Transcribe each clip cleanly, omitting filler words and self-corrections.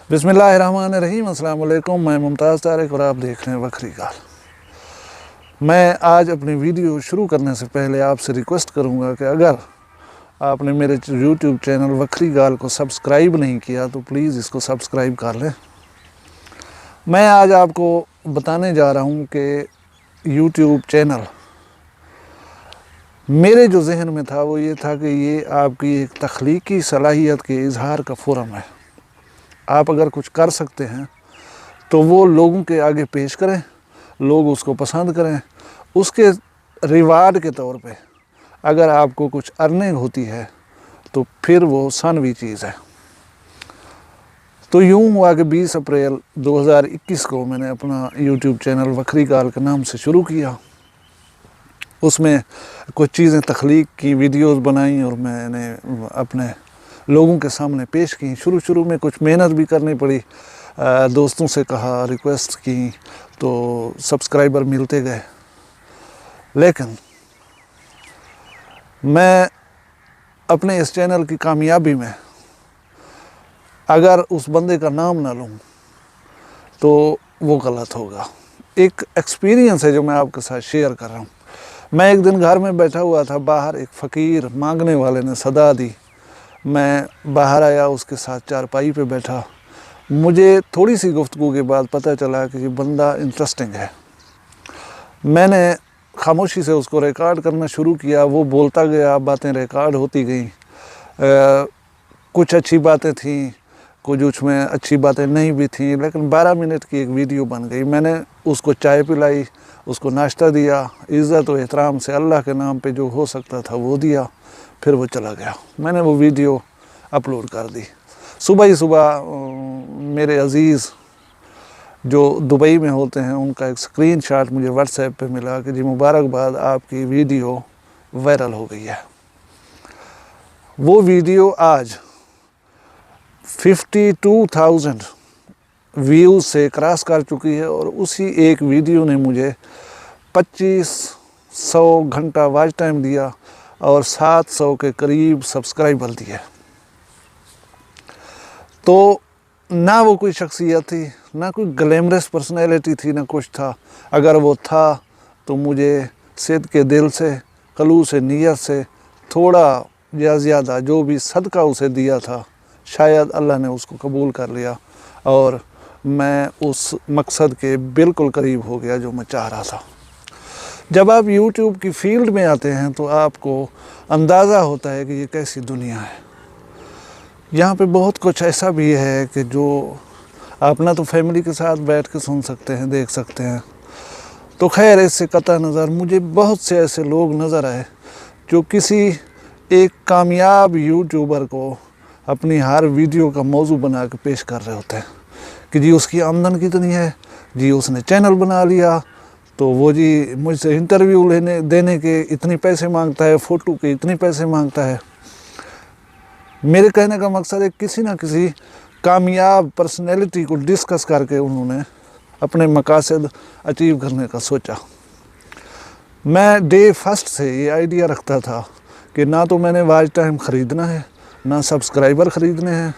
बिस्मिल्लाहिर्रहमानिर्रहीम। अस्सलाम वालेकुम। मैं मुमताज़ तारिक और आप देख रहे हैं वक्री गाल। मैं आज अपनी वीडियो शुरू करने से पहले आपसे रिक्वेस्ट करूंगा कि अगर आपने मेरे यूट्यूब चैनल वक्री गाल को सब्सक्राइब नहीं किया तो प्लीज़ इसको सब्सक्राइब कर लें। मैं आज आपको बताने जा रहा हूं कि यूट्यूब चैनल मेरे जो जहन में था वो ये था कि ये आपकी एक तख्लीकी सलाहियत के इजहार का फोरम है। आप अगर कुछ कर सकते हैं तो वो लोगों के आगे पेश करें, लोग उसको पसंद करें। उसके रिवार्ड के तौर पे अगर आपको कुछ अर्निंग होती है तो फिर वो सानवी चीज़ है। तो यूँ हुआ कि 20 अप्रैल 2021 को मैंने अपना यूट्यूब चैनल वक्री गाल के नाम से शुरू किया। उसमें कुछ चीज़ें तख्लीक की वीडियोस बनाई और मैंने अपने लोगों के सामने पेश की। शुरू में कुछ मेहनत भी करनी पड़ी, दोस्तों से कहा, रिक्वेस्ट की, तो सब्सक्राइबर मिलते गए। लेकिन मैं अपने इस चैनल की कामयाबी में अगर उस बंदे का नाम ना लूँ तो वो गलत होगा। एक एक्सपीरियंस है जो मैं आपके साथ शेयर कर रहा हूँ। मैं एक दिन घर में बैठा हुआ था, बाहर एक फ़कीर मांगने वाले ने सदा दी। मैं बाहर आया, उसके साथ चारपाई पे बैठा। मुझे थोड़ी सी गुफ्तगू के बाद पता चला कि ये बंदा इंटरेस्टिंग है। मैंने खामोशी से उसको रिकॉर्ड करना शुरू किया। वो बोलता गया, बातें रिकॉर्ड होती गईं। कुछ अच्छी बातें थीं, कुछ उसमें अच्छी बातें नहीं भी थीं, लेकिन 12 मिनट की एक वीडियो बन गई। मैंने उसको चाय पिलाई, उसको नाश्ता दिया, इज़्ज़त और एहतराम से अल्लाह के नाम पे जो हो सकता था वो दिया, फिर वो चला गया। मैंने वो वीडियो अपलोड कर दी। सुबह ही सुबह मेरे अज़ीज़ जो दुबई में होते हैं उनका एक स्क्रीनशॉट मुझे व्हाट्सएप पे मिला कि जी मुबारकबाद, आपकी वीडियो वायरल हो गई है। वो वीडियो आज 52,000 व्यूज़ से क्रॉस कर चुकी है और उसी एक वीडियो ने मुझे 2500 घंटा वॉच टाइम दिया और 700 के करीब सब्सक्राइबर दिए। तो ना वो कोई शख्सियत थी, ना कोई ग्लैमरस पर्सनैलिटी थी, ना कुछ था। अगर वो था तो मुझे सिद्क़ के दिल से, खलूस नीयत से थोड़ा या ज़्यादा जो भी सदका उसे दिया था, शायद अल्लाह ने उसको कबूल कर लिया और मैं उस मकसद के बिल्कुल करीब हो गया जो मैं चाह रहा था। जब आप YouTube की फील्ड में आते हैं तो आपको अंदाज़ा होता है कि ये कैसी दुनिया है। यहाँ पे बहुत कुछ ऐसा भी है कि जो आप ना तो फैमिली के साथ बैठ के सुन सकते हैं, देख सकते हैं। तो खैर, इससे कतई नज़र मुझे बहुत से ऐसे लोग नज़र आए जो किसी एक कामयाब यूट्यूबर को अपनी हर वीडियो का मौजू बना के पेश कर रहे होते हैं कि जी उसकी आमदन कितनी है, जी उसने चैनल बना लिया तो वो जी मुझसे इंटरव्यू देने के इतने पैसे मांगता है, फ़ोटो के इतने पैसे मांगता है। मेरे कहने का मकसद है किसी ना किसी कामयाब पर्सनैलिटी को डिस्कस करके उन्होंने अपने मकासद अचीव करने का सोचा। मैं डे फर्स्ट से ये आइडिया रखता था कि ना तो मैंने वॉच टाइम ख़रीदना है, ना सब्सक्राइबर ख़रीदने हैं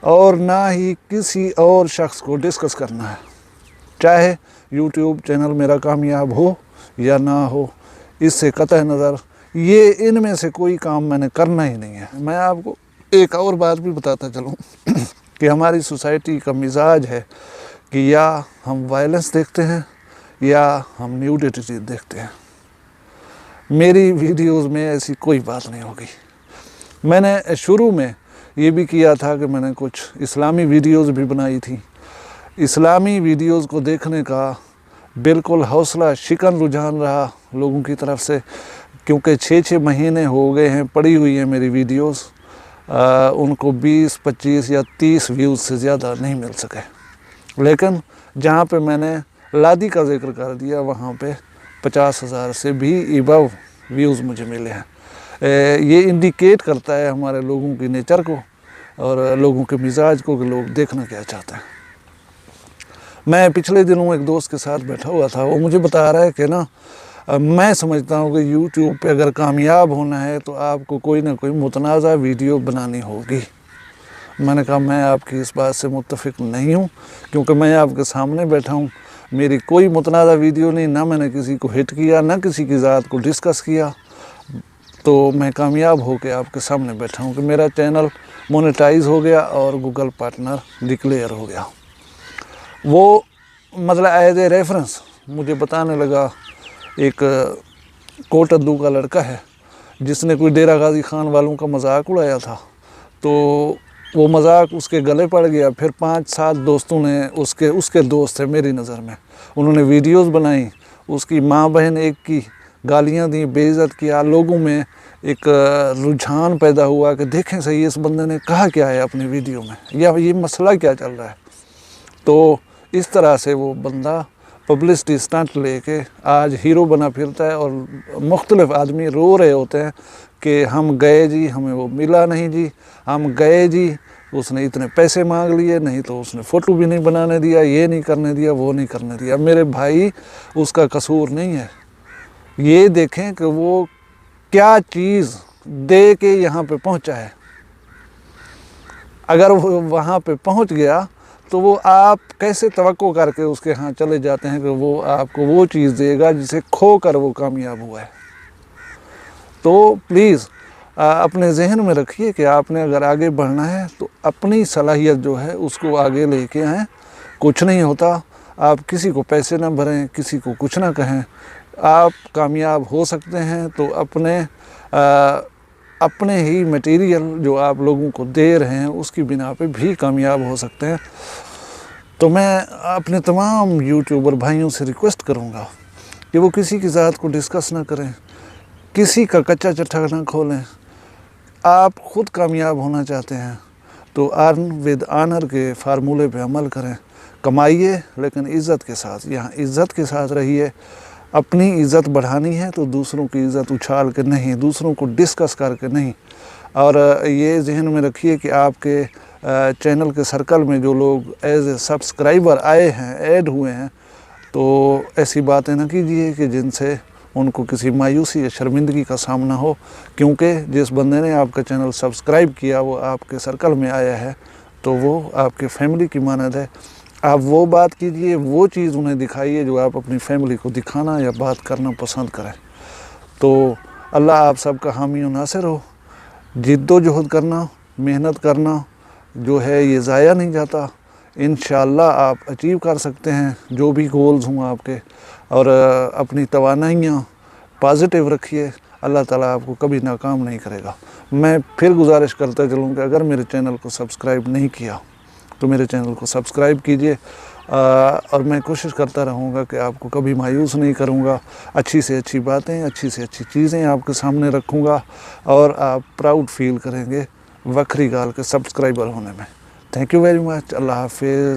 और ना ही किसी और शख्स को डिस्कस करना है। चाहे यूट्यूब चैनल मेरा कामयाब हो या ना हो, इससे कतई नज़र ये इनमें से कोई काम मैंने करना ही नहीं है। मैं आपको एक और बात भी बताता चलूँ कि हमारी सोसाइटी का मिजाज है कि या हम वायलेंस देखते हैं या हम न्यूडिटी देखते हैं। मेरी वीडियोस में ऐसी कोई बात नहीं होगी। मैंने शुरू में ये भी किया था कि मैंने कुछ इस्लामी वीडियोस भी बनाई थी। इस्लामी वीडियोस को देखने का बिल्कुल हौसला शिकन रुझान रहा लोगों की तरफ से, क्योंकि 6-6 महीने हो गए हैं पड़ी हुई है मेरी वीडियोस। उनको 20, 25 या 30 व्यूज़ से ज़्यादा नहीं मिल सके। लेकिन जहाँ पे मैंने लादी का जिक्र कर दिया वहाँ पे 50,000 से भी अबव व्यूज़ मुझे मिले हैं। ये इंडिकेट करता है हमारे लोगों की नेचर को और लोगों के मिजाज को कि लोग देखना क्या चाहते हैं। मैं पिछले दिनों एक दोस्त के साथ बैठा हुआ था, वो मुझे बता रहा है कि ना मैं समझता हूँ कि YouTube पे अगर कामयाब होना है तो आपको कोई ना कोई मुतनाज़ा वीडियो बनानी होगी। میں نے کہا میں آپ کی اس بات سے متفق نہیں ہوں، کیونکہ میں آپ کے سامنے بیٹھا ہوں، میری کوئی متنازع ویڈیو نہیں، نہ میں نے کسی کو ہٹ کیا، نہ کسی کی ذات کو ڈسکس کیا، تو میں کامیاب ہو کے آپ کے سامنے بیٹھا ہوں کہ میرا چینل مونیٹائز ہو گیا اور گوگل پارٹنر ڈکلیئر ہو گیا۔ وہ مطلب ایز اے ریفرنس مجھے بتانے لگا، ایک کوٹدو کا لڑکا ہے جس نے کوئی ڈیرہ غازی خان والوں کا مذاق اڑایا تھا، تو وہ مذاق اس کے گلے پڑ گیا۔ پھر 5-7 دوستوں نے اس کے دوست تھے میری نظر میں، انہوں نے ویڈیوز بنائیں، اس کی ماں بہن ایک کی گالیاں دیں، بے عزت کیا، لوگوں میں ایک رجحان پیدا ہوا کہ دیکھیں صحیح اس بندے نے کہا کیا ہے اپنی ویڈیو میں، یا یہ مسئلہ کیا چل رہا ہے۔ تو اس طرح سے وہ بندہ پبلسٹی اسٹنٹ لے کے آج ہیرو بنا پھرتا ہے، اور مختلف آدمی رو رہے ہوتے ہیں کہ ہم گئے جی، ہمیں وہ ملا نہیں جی، ہم گئے جی، اس نے اتنے پیسے مانگ لیے، نہیں تو اس نے فوٹو بھی نہیں بنانے دیا، یہ نہیں کرنے دیا، وہ نہیں کرنے دیا۔ میرے بھائی اس کا قصور نہیں ہے، یہ دیکھیں کہ وہ کیا چیز دے کے یہاں پہ پہنچا ہے۔ اگر وہ وہاں پہ پہنچ گیا تو وہ آپ کیسے توقع کر کے اس کے ہاں چلے جاتے ہیں کہ وہ آپ کو وہ چیز دے گا جسے کھو کر وہ کامیاب ہوا ہے۔ تو پلیز اپنے ذہن میں رکھیے کہ آپ نے اگر آگے بڑھنا ہے تو اپنی صلاحیت جو ہے اس کو آگے لے کے آئیں۔ کچھ نہیں ہوتا، آپ کسی کو پیسے نہ بھریں، کسی کو کچھ نہ کہیں، آپ کامیاب ہو سکتے ہیں تو اپنے ہی میٹیریل جو آپ لوگوں کو دے رہے ہیں اس کی بنا پہ بھی کامیاب ہو سکتے ہیں۔ تو میں اپنے تمام یوٹیوبر بھائیوں سے ریکویسٹ کروں گا کہ وہ کسی کی ذات کو ڈسکس نہ کریں، کسی کا کچا چٹھا نہ کھولیں۔ آپ خود کامیاب ہونا چاہتے ہیں تو ارن ود آنر کے فارمولے پہ عمل کریں، کمائیے لیکن عزت کے ساتھ، یہاں عزت کے ساتھ رہیے۔ اپنی عزت بڑھانی ہے تو دوسروں کی عزت اچھال کے نہیں، دوسروں کو ڈسکس کر کے نہیں۔ اور یہ ذہن میں رکھیے کہ آپ کے چینل کے سرکل میں جو لوگ ایز اے سبسکرائبر آئے ہیں، ایڈ ہوئے ہیں، تو ایسی باتیں نہ کیجیے کہ جن سے ان کو کسی مایوسی یا شرمندگی کا سامنا ہو، کیونکہ جس بندے نے آپ کا چینل سبسکرائب کیا وہ آپ کے سرکل میں آیا ہے تو وہ آپ کے فیملی کی مانند ہے۔ آپ وہ بات کیجئے، وہ چیز انہیں دکھائیے جو آپ اپنی فیملی کو دکھانا یا بات کرنا پسند کریں۔ تو اللہ آپ سب کا حامی و ناصر ہو۔ جد و جہد کرنا، محنت کرنا جو ہے یہ ضائع نہیں جاتا، انشاءاللہ آپ اچیو کر سکتے ہیں جو بھی گولز ہوں آپ کے۔ اور اپنی توانائیاں پازیٹیو رکھیے، اللہ تعالیٰ آپ کو کبھی ناکام نہیں کرے گا۔ میں پھر گزارش کرتا چلوں کہ اگر میرے چینل کو سبسکرائب نہیں کیا تو میرے چینل کو سبسکرائب کیجئے، اور میں کوشش کرتا رہوں گا کہ آپ کو کبھی مایوس نہیں کروں گا، اچھی سے اچھی باتیں، اچھی سے اچھی چیزیں آپ کے سامنے رکھوں گا، اور آپ پراؤڈ فیل کریں گے وکھری گال کے سبسکرائبر ہونے میں۔ تھینک یو ویری مچ، اللہ حافظ۔